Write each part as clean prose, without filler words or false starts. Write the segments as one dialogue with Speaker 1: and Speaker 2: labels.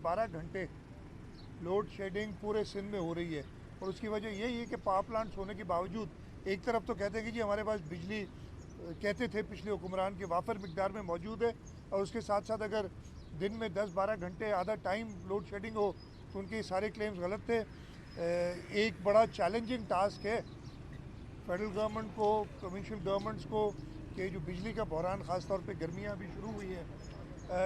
Speaker 1: 12 घंटे load shedding पूरे सिंध में हो रही है। और उसकी वजह यही है कि पावर प्लांट्स होने के बावजूद एक तरफ तो कहते हैं कि जी हमारे पास बिजली कहते थे पिछले हुक्मरान के वाफर मिकदार में मौजूद है, और उसके साथ साथ अगर दिन में 10-12 घंटे आधा टाइम लोड शेडिंग हो तो उनके सारे क्लेम्स गलत थे। एक बड़ा चैलेंजिंग टास्क है फेडरल गवर्नमेंट को, प्रोविंशियल गवर्नमेंट्स को, कि जो बिजली का बहरान ख़ास तौर पे गर्मियाँ अभी शुरू हुई है,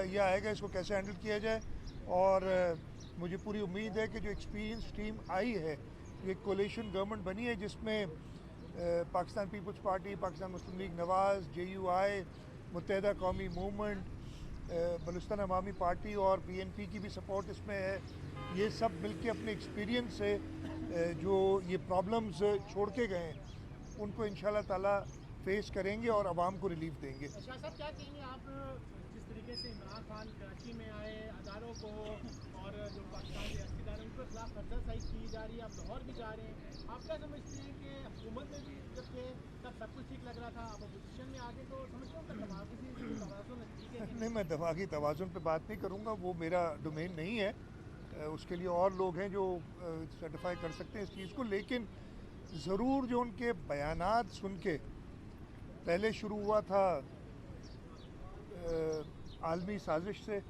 Speaker 1: यह आएगा, इसको कैसे हैंडल किया जाए। और मुझे पूरी उम्मीद है कि जो एक्सपीरियंस टीम आई है, ये कोलिशन गवर्नमेंट बनी है जिसमें पाकिस्तान पीपल्स पार्टी, पाकिस्तान मुस्लिम लीग नवाज़, JUI, मुत्तहदा कौमी मूवमेंट, बलूचिस्तान अवामी पार्टी और PNP की भी सपोर्ट इसमें है। ये सब मिलके अपने एक्सपीरियंस से जो ये प्रॉब्लम्स छोड़ के गए हैं उनको इंशाल्लाह ताला फेस करेंगे और आवाम को रिलीफ देंगे।
Speaker 2: शाह साहब क्या कहेंगे आप, जिस तरीके से इमरान खान कराची में आए, अदारों को और जो पाकिस्तान के रियासती इदारे उनके खिलाफ खर्चासाई की जा रही है, आप लाहौर भी जा रहे हैं, आप क्या समझते हैं कि हुकूमत में भी जब थे तब सब कुछ ठीक लग रहा था, आप अपोजिशन में आगे तो समझते हो तवाज़ुन ठीक है?
Speaker 1: नहीं, मैं दिमागी तवाज़ुन पे बात नहीं करूँगा, वो मेरा डोमेन नहीं है। उसके लिए और लोग हैं जो सर्टिफाई कर सकते हैं इस चीज़ को। लेकिन ज़रूर जो उनके बयानात सुन के पहले शुरू हुआ था आलमी साजिश से,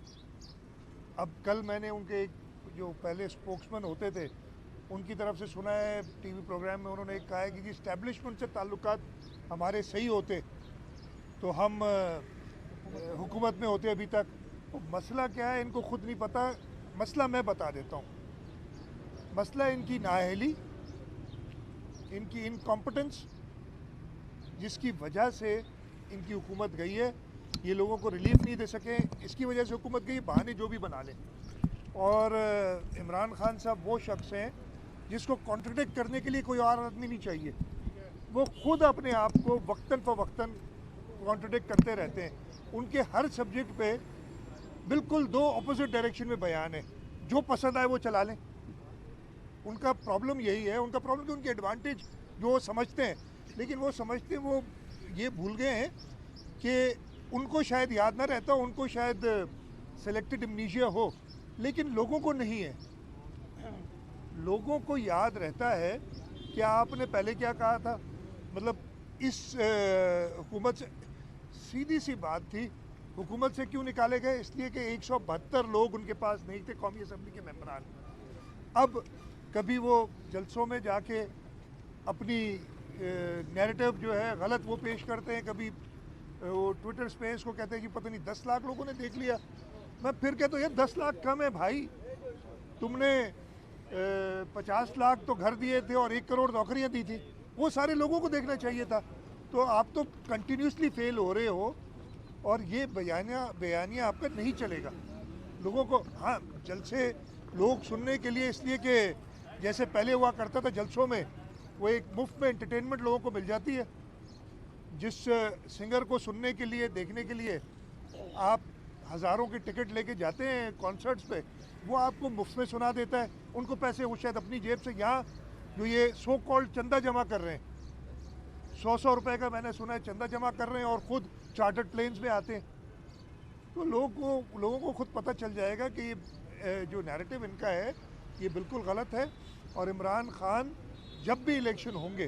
Speaker 1: अब कल मैंने उनके जो पहले स्पोक्समैन होते थे उनकी तरफ से सुना है TV प्रोग्राम में, उन्होंने कहा है कि जी इस्टेब्लिशमेंट से ताल्लुकात हमारे सही होते तो हम हुकूमत में होते अभी तक। तो मसला क्या है इनको खुद नहीं पता। मसला मैं बता देता हूँ। मसला इनकी नाअहली, इनकी इनकॉम्पिटेंस, जिसकी वजह से इनकी हुकूमत गई है। ये लोगों को रिलीफ नहीं दे सके, इसकी वजह से हुकूमत गई। बहाने जो भी बना लें। और इमरान खान साहब वो शख्स हैं जिसको कॉन्ट्रडिक्ट करने के लिए कोई और आदमी नहीं चाहिए। वो खुद अपने आप को वक्तन फ़वक्तन कॉन्ट्रडिक्ट करते रहते हैं। उनके हर सब्जेक्ट पे बिल्कुल दो अपोजिट डायरेक्शन में बयान है, जो पसंद आए वो चला लें। उनका प्रॉब्लम यही है। उनका प्रॉब्लम कि उनकी एडवांटेज जो वो समझते हैं, लेकिन वो समझते हैं, वो ये भूल गए हैं कि उनको शायद याद ना रहता, उनको शायद सेलेक्टेड एमनीशिया हो, लेकिन लोगों को नहीं है। लोगों को याद रहता है कि आपने पहले क्या कहा था। मतलब इस हुकूमत से सीधी सी बात थी, हुकूमत से क्यों निकाले गए? इसलिए कि 172 लोग उनके पास नहीं थे कौमी असम्बली के मेंबरान। अब कभी वो जलसों में जाके अपनी नैरेटिव जो है गलत वो पेश करते हैं, कभी वो ट्विटर स्पेस को कहते हैं कि पता नहीं 10 लाख लोगों ने देख लिया। मैं फिर कहता हूँ यार 10 लाख कम है भाई, तुमने 50 लाख तो घर दिए थे और 1 करोड़ नौकरियाँ दी थी, वो सारे लोगों को देखना चाहिए था। तो आप तो कंटिन्यूसली फेल हो रहे हो और ये बयानिया आपका नहीं चलेगा। लोगों को हाँ जलसे लोग सुनने के लिए, इसलिए कि जैसे पहले हुआ करता था जलसों में वो एक मुफ्त में एंटरटेनमेंट लोगों को मिल जाती है। जिस सिंगर को सुनने के लिए, देखने के लिए आप हज़ारों की टिकट लेके जाते हैं कॉन्सर्ट्स पे, वो आपको मुफ्त में सुना देता है। उनको पैसे वो शायद अपनी जेब से, यहाँ जो ये सो कॉल्ड चंदा जमा कर रहे हैं, 100 रुपए का मैंने सुना है चंदा जमा कर रहे हैं और ख़ुद चार्टर्ड प्लेन्स में आते हैं। तो लोगों को खुद पता चल जाएगा कि ये जो नैरेटिव इनका है ये बिल्कुल गलत है। और इमरान खान जब भी इलेक्शन होंगे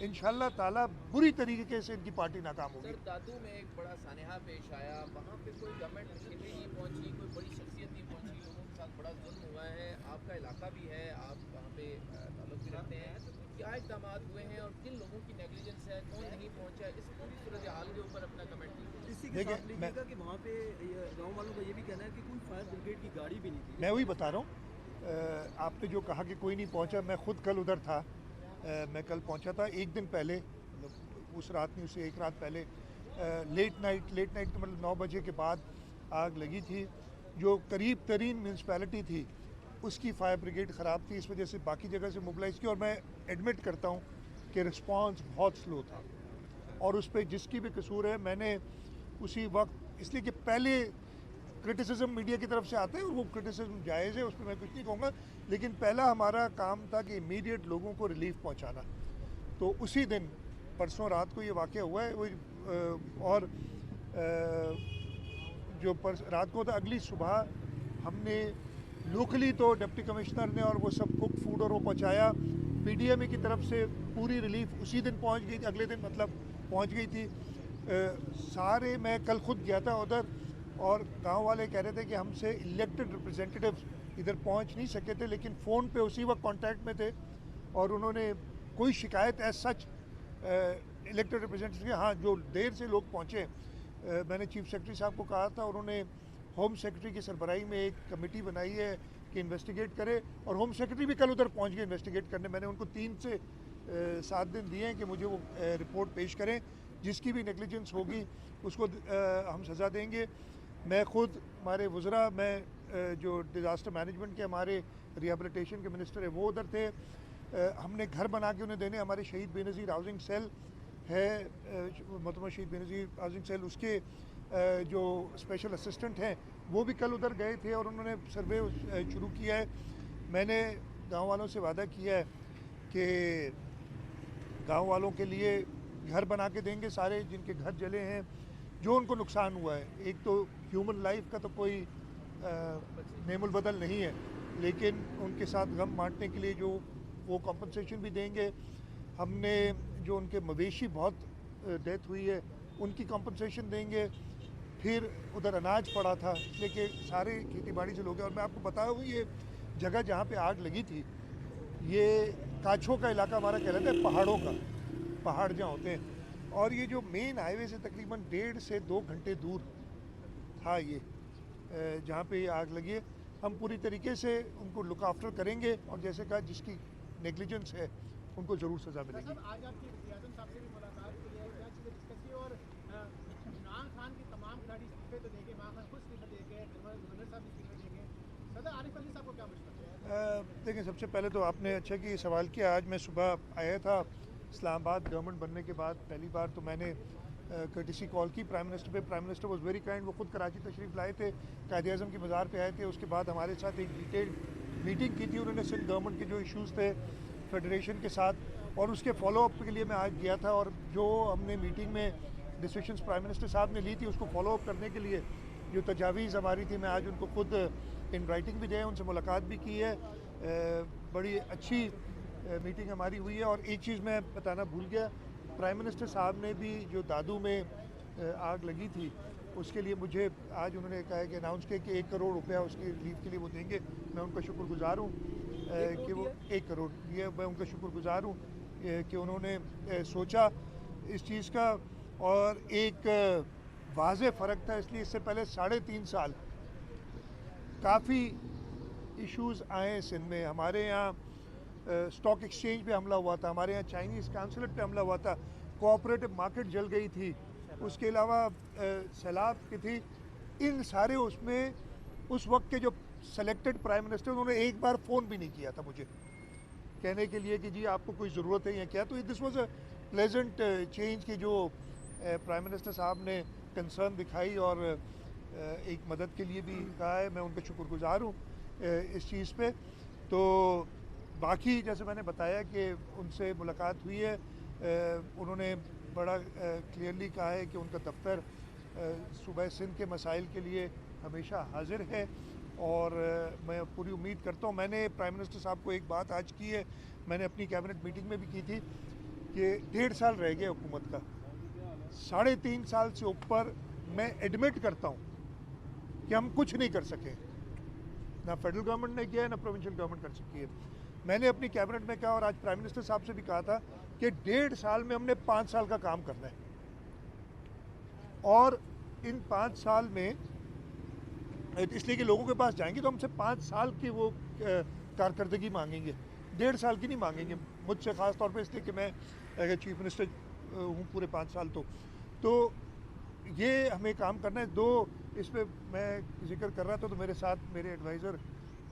Speaker 1: इंशाल्लाह ताला बुरी तरीके से इनकी पार्टी नाकाम होगी।
Speaker 3: सर, दादू में एक बड़ा सानेहा पेश आया, वहाँ पे कोई गवर्नमेंट मशीनरी नहीं पहुँची, कोई बड़ी शख्सियत नहीं पहुँची, लोगों के साथ बड़ा जुल्म हुआ है। आपका इलाका भी है, आप वहाँ पे ताल्लुक भी रखते हैं, क्या इक़दाम हुए हैं और किन लोगों की नेग्लिजेंस है, कौन नहीं पहुँचा, इस पूरी सूरत हाल के ऊपर अपना कमेंट कीजिए।
Speaker 4: इसी के साथ लिखिएगा कि वहाँ पे गाँव वालों का ये भी कहना है कि कोई फायर ब्रिगेड की गाड़ी भी नहीं थी।
Speaker 1: मैं वही बता रहा हूँ, आपने जो कहा कि कोई नहीं पहुँचा, मैं खुद कल उधर था। मैं कल पहुंचा था एक दिन पहले, मतलब उस रात नहीं, उससे एक रात पहले लेट नाइट मतलब 9 बजे के बाद आग लगी थी। जो करीब तरीन म्यूनसिपैलिटी थी उसकी फायर ब्रिगेड ख़राब थी, इस वजह से बाकी जगह से मोबिलाइज़ की। और मैं एडमिट करता हूँ कि रिस्पांस बहुत स्लो था और उस पर जिसकी भी कसूर है, मैंने उसी वक्त, इसलिए कि पहले क्रिटिसिज्म मीडिया की तरफ से आता है और वो क्रिटिसिज्म जायज़ है, उस पर मैं कुछ नहीं कहूँगा, लेकिन पहला हमारा काम था कि इमीडिएट लोगों को रिलीफ पहुँचाना। तो उसी दिन परसों रात को ये वाक़या हुआ है। और जो रात को था, अगली सुबह हमने लोकली तो डिप्टी कमिश्नर ने और वो सब कुक फूड और वो पहुँचाया। पीडीएमए की तरफ से पूरी रिलीफ उसी दिन पहुँच गई थी, अगले दिन मतलब पहुँच गई थी। सारे मैं कल खुद गया था उधर और गांव वाले कह रहे थे कि हमसे इलेक्टेड रिप्रेजेंटेटिव्स इधर पहुंच नहीं सके थे, लेकिन फ़ोन पे उसी वक्त कांटेक्ट में थे और उन्होंने कोई शिकायत एज सच इलेक्टेड रिप्रेजेंटेटिव के, हाँ जो देर से लोग पहुंचे, मैंने चीफ सेक्रेटरी साहब को कहा था, उन्होंने होम सेक्रेटरी की सरबराही में एक कमेटी बनाई है कि इन्वेस्टिगेट करे और होम सेक्रेटरी भी कल उधर पहुंच गए इन्वेस्टिगेट करने। मैंने उनको 3 से 7 दिन दिए हैं कि मुझे वो रिपोर्ट पेश करें, जिसकी भी नेग्लिजेंस होगी उसको हम सज़ा देंगे। मैं खुद हमारे वज़रा, मैं जो डिज़ास्टर मैनेजमेंट के हमारे रिहेबिलिटेशन के मिनिस्टर है वो उधर थे। हमने घर बना के उन्हें देने, हमारे शहीद बेनज़ीर हाउसिंग सेल है, मतलब शहीद बेनज़ीर हाउसिंग सेल, उसके जो स्पेशल असिस्टेंट हैं वो भी कल उधर गए थे और उन्होंने सर्वे शुरू किया है। मैंने गांव वालों से वादा किया है कि गांव वालों के लिए घर बना के देंगे, सारे जिनके घर जले हैं, जो उनको नुकसान हुआ है। एक तो ह्यूमन लाइफ का तो कोई नेमुल बदल नहीं है, लेकिन उनके साथ गम बांटने के लिए जो वो कॉम्पनसेशन भी देंगे। हमने जो उनके मवेशी बहुत डेथ हुई है उनकी कॉम्पनसेशन देंगे। फिर उधर अनाज पड़ा था इसलिए कि सारे खेती बाड़ी से लोग हैं। और मैं आपको बताऊँ, ये जगह जहाँ पे आग लगी थी ये काछों का इलाका हमारा कहलाता है, पहाड़ों का, पहाड़ जहाँ होते हैं। और ये जो मेन हाईवे से तकरीबन 1.5 से 2 घंटे दूर था ये जहाँ पे ये आग लगी है। हम पूरी तरीके से उनको लुक आफ्टर करेंगे और जैसे कहा जिसकी नेग्लिजेंस है उनको ज़रूर सज़ा मिलेगी।
Speaker 2: आज आपकी वज़ीर-ए-आज़म साहब से भी मुलाकात हुई है, क्या चीज़ें डिस्कस की और इमरान खान की तमाम खिलाड़ी इस्तीफे तो देंगे, इमरान खान खुद इस्तीफा देंगे, गवर्नर साहब इस्तीफा देंगे, सदर आरिफ अली साहब को क्या मशवरा है?
Speaker 1: देखिए, सबसे पहले तो आपने अच्छा कि ये सवाल किया। आज मैं सुबह आया था इस्लामाबाद, गवर्नमेंट बनने के बाद पहली बार तो मैंने कर्टिसी कॉल की प्राइम मिनिस्टर पे। Prime minister was very kind, वो खुद कराची तशरीफ़ लाए थे, कायद-ए-आज़म की मज़ार पे आए थे। उसके बाद हमारे साथ एक डिटेल्ड मीटिंग की थी उन्होंने सिंध गवर्नमेंट के जो इश्यूज़ थे फेडरेशन के साथ, और उसके फॉलोअप के लिए मैं आज गया था। और जो हमने मीटिंग में डिसीशंस प्राइम मिनिस्टर साहब ने ली थी उसको फॉलोअप करने के लिए जो तजावीज़ हमारी थी, मैं आज उनको खुद इन राइटिंग भी दिया, उनसे मुलाकात भी की है। बड़ी अच्छी मीटिंग हमारी हुई है। और एक चीज़ मैं बताना भूल गया, प्राइम मिनिस्टर साहब ने भी जो दादू में आग लगी थी उसके लिए मुझे आज उन्होंने कहा है कि अनाउंस किया कि 1 करोड़ रुपया उसकी रिलीफ के लिए वो देंगे। मैं उनका शुक्रगुजार हूँ कि वो 1 करोड़ दिए। मैं उनका शुक्रगुजार हूँ कि उन्होंने सोचा इस चीज़ का। और एक वाज़े फ़र्क था, इसलिए इससे पहले 3.5 साल काफ़ी इश्यूज़ आए सिंध में। हमारे यहाँ स्टॉक एक्सचेंज पे हमला हुआ था, हमारे यहाँ चाइनीज़ काउंसलेट पे हमला हुआ था, कोऑपरेटिव मार्केट जल गई थी, उसके अलावा सैलाब की थी। इन सारे उसमें उस वक्त के जो सेलेक्टेड प्राइम मिनिस्टर, उन्होंने एक बार फ़ोन भी नहीं किया था मुझे कहने के लिए कि जी आपको कोई ज़रूरत है या क्या। तो this was a pleasant change कि जो प्राइम मिनिस्टर साहब ने कंसर्न दिखाई और एक मदद के लिए भी कहा है। मैं उनका शुक्रगुजार हूँ इस चीज़ पे। तो बाकी जैसे मैंने बताया कि उनसे मुलाकात हुई है, उन्होंने बड़ा क्लियरली कहा है कि उनका दफ्तर सूबा सिंध के मसाइल के लिए हमेशा हाजिर है। और मैं पूरी उम्मीद करता हूँ, मैंने प्राइम मिनिस्टर साहब को एक बात आज की है, मैंने अपनी कैबिनेट मीटिंग में भी की थी, कि 1.5 साल रह गया हुकूमत का, 3.5 साल से ऊपर मैं एडमिट करता हूँ कि हम कुछ नहीं कर सके, ना फेडरल गवर्नमेंट ने किया है ना प्रोविंशियल गवर्नमेंट कर सकी है। मैंने अपनी कैबिनेट में कहा और आज प्राइम मिनिस्टर साहब से भी कहा था कि 1.5 साल में हमने 5 साल का काम करना है। और इन 5 साल में इसलिए कि लोगों के पास जाएंगे तो हमसे 5 साल की वो कारकर्दगी मांगेंगे, 1.5 साल की नहीं मांगेंगे मुझसे, ख़ास तौर पे इसलिए कि मैं अगर चीफ मिनिस्टर हूँ पूरे 5 साल। तो ये हमें काम करना है। 2 इस पर मैं जिक्र कर रहा था तो मेरे साथ मेरे एडवाइज़र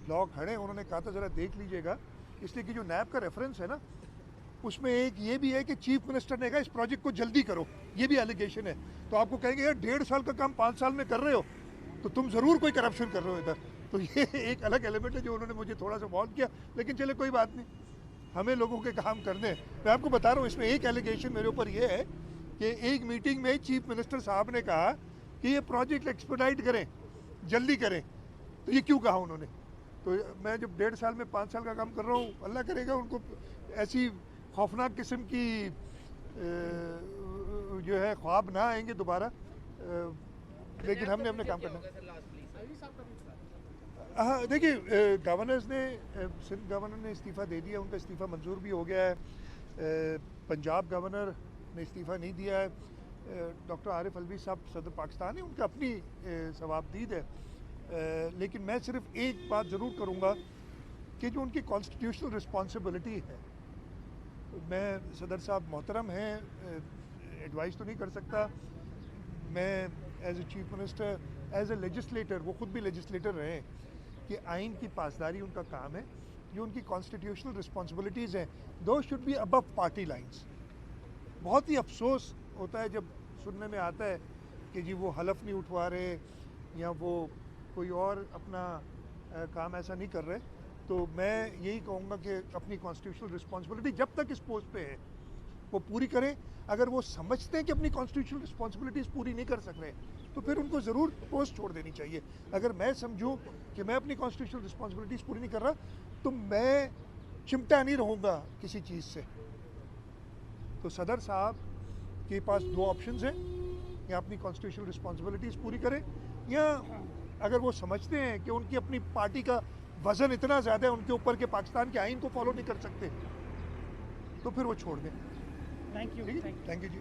Speaker 1: लॉ खड़े, उन्होंने कहा था ज़रा देख लीजिएगा, इसलिए कि जो नैब का रेफरेंस है ना उसमें एक ये भी है कि चीफ मिनिस्टर ने कहा इस प्रोजेक्ट को जल्दी करो, ये भी एलिगेशन है। तो आपको कहेंगे यार 1.5 साल का काम 5 साल में कर रहे हो तो तुम ज़रूर कोई करप्शन कर रहे हो इधर। तो ये एक अलग एलिमेंट है जो उन्होंने मुझे थोड़ा सा वार्न किया, लेकिन चले कोई बात नहीं, हमें लोगों के काम करने हैं। मैं आपको बता रहा हूँ, इसमें एक एलिगेशन मेरे ऊपर ये है कि एक मीटिंग में चीफ मिनिस्टर साहब ने कहा कि ये प्रोजेक्ट एक्सपेडाइट करें, जल्दी करें। तो ये क्यों कहा उन्होंने? तो मैं जब 1.5 साल में 5 साल का काम कर रहा हूँ, अल्लाह करेगा उनको ऐसी खौफनाक किस्म की जो है ख्वाब ना आएंगे दोबारा, लेकिन हमने अपने काम करना।
Speaker 2: अली साहब का भी बता दें।
Speaker 1: हाँ देखिए, गवर्नर्स ने सिंध गवर्नर ने इस्तीफ़ा दे दिया, उनका इस्तीफ़ा मंजूर भी हो गया है। पंजाब गवर्नर ने इस्तीफ़ा नहीं दिया है। डॉक्टर आरिफ अलवी साहब सदर पाकिस्तान है, उनका अपनी सवाबदीद है। लेकिन मैं सिर्फ एक बात ज़रूर करूँगा कि जो उनकी कॉन्स्टिट्यूशनल रिस्पॉन्सिबिलिटी है, मैं सदर साहब मोहतरम हैं, एडवाइस तो नहीं कर सकता। मैं as a chief minister, as a legislator, वो ख़ुद भी लेजिस्लेटर रहे हैं, कि आइन की पासदारी उनका काम है। जो उनकी कॉन्स्टिट्यूशनल रिस्पॉन्सिबिलिटीज़ हैं, दो should be above party lines. बहुत ही अफसोस होता है जब सुनने में आता है कि जी वो हलफ नहीं उठवा रहे या वो कोई और अपना काम ऐसा नहीं कर रहे। तो मैं यही कहूँगा कि अपनी कॉन्स्टिट्यूशनल रिस्पॉन्सिबिलिटी जब तक इस पोस्ट पे है वो पूरी करें। अगर वो समझते हैं कि अपनी कॉन्स्टिट्यूशनल रिस्पॉन्सिबिलिटीज़ पूरी नहीं कर सक रहे तो फिर उनको ज़रूर पोस्ट छोड़ देनी चाहिए। अगर मैं समझूं कि मैं अपनी कॉन्स्टिट्यूशनल रिस्पॉन्सिबिलिटीज़ पूरी नहीं कर रहा तो मैं चिमटा नहीं रहूँगा किसी चीज़ से। तो सदर साहब के पास दो ऑप्शंस हैं, या अपनी कॉन्स्टिट्यूशनल रिस्पॉन्सिबिलिटीज़ पूरी करें, या अगर वो समझते हैं कि उनकी अपनी पार्टी का वज़न इतना ज़्यादा है उनके ऊपर कि पाकिस्तान के आइन को फॉलो नहीं कर सकते, तो फिर वो छोड़ दें।
Speaker 2: Thank you.
Speaker 1: ठीक है, थैंक यू जी।